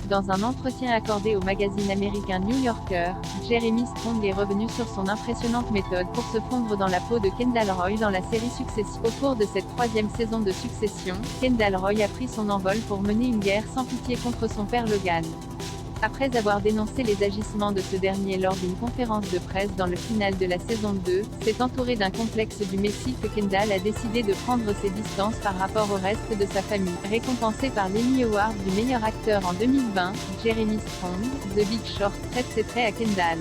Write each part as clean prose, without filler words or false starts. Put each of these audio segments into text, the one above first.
Dans un entretien accordé au magazine américain New Yorker, Jeremy Strong est revenu sur son impressionnante méthode pour se fondre dans la peau de Kendall Roy dans la série Succession. Au cours de cette troisième saison de Succession, Kendall Roy a pris son envol pour mener une guerre sans pitié contre son père Logan. Après avoir dénoncé les agissements de ce dernier lors d'une conférence de presse dans le final de la saison 2, c'est entouré d'un complexe du Messie que Kendall a décidé de prendre ses distances par rapport au reste de sa famille. Récompensé par l'Emmy Award du meilleur acteur en 2020, Jeremy Strong, The Big Short prête ses traits à Kendall.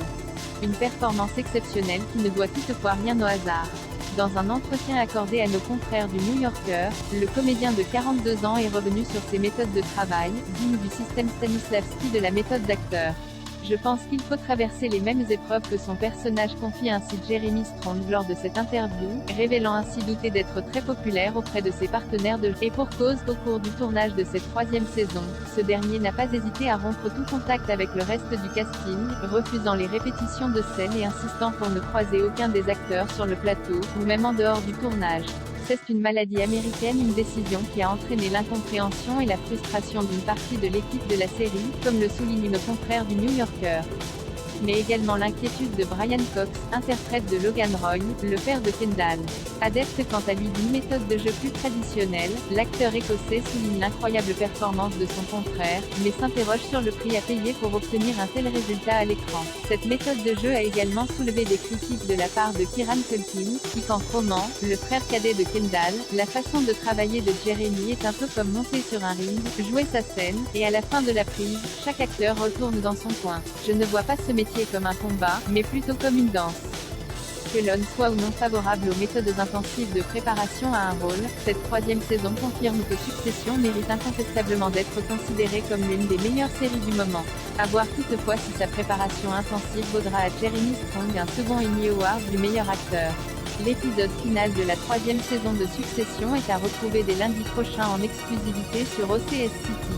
Une performance exceptionnelle qui ne doit toutefois rien au hasard. Dans un entretien accordé à nos confrères du New Yorker, le comédien de 42 ans est revenu sur ses méthodes de travail, digne du système Stanislavski de la méthode d'acteur. Je pense qu'il faut traverser les mêmes épreuves que son personnage, confie ainsi Jeremy Strong lors de cette interview, révélant ainsi douter d'être très populaire auprès de ses partenaires de jeu. Et pour cause, au cours du tournage de cette troisième saison, ce dernier n'a pas hésité à rompre tout contact avec le reste du casting, refusant les répétitions de scènes et insistant pour ne croiser aucun des acteurs sur le plateau, ou même en dehors du tournage. C'est une maladie américaine, une décision qui a entraîné l'incompréhension et la frustration d'une partie de l'équipe de la série, comme le souligne nos confrères du New Yorker. Mais également l'inquiétude de Brian Cox, interprète de Logan Roy, le père de Kendall. Adepte quant à lui d'une méthode de jeu plus traditionnelle, l'acteur écossais souligne l'incroyable performance de son confrère, mais s'interroge sur le prix à payer pour obtenir un tel résultat à l'écran. Cette méthode de jeu a également soulevé des critiques de la part de Kieran Culkin, qui qu'en Roman, le frère cadet de Kendall, la façon de travailler de Jeremy est un peu comme monter sur un ring, jouer sa scène, et à la fin de la prise, chaque acteur retourne dans son coin. Je ne vois pas ce métier comme un combat, mais plutôt comme une danse. Que l'on soit ou non favorable aux méthodes intensives de préparation à un rôle, cette troisième saison confirme que Succession mérite incontestablement d'être considérée comme l'une des meilleures séries du moment. À voir toutefois si sa préparation intensive vaudra à Jeremy Strong un second Emmy Award du meilleur acteur. L'épisode final de la troisième saison de Succession est à retrouver dès lundi prochain en exclusivité sur OCS City.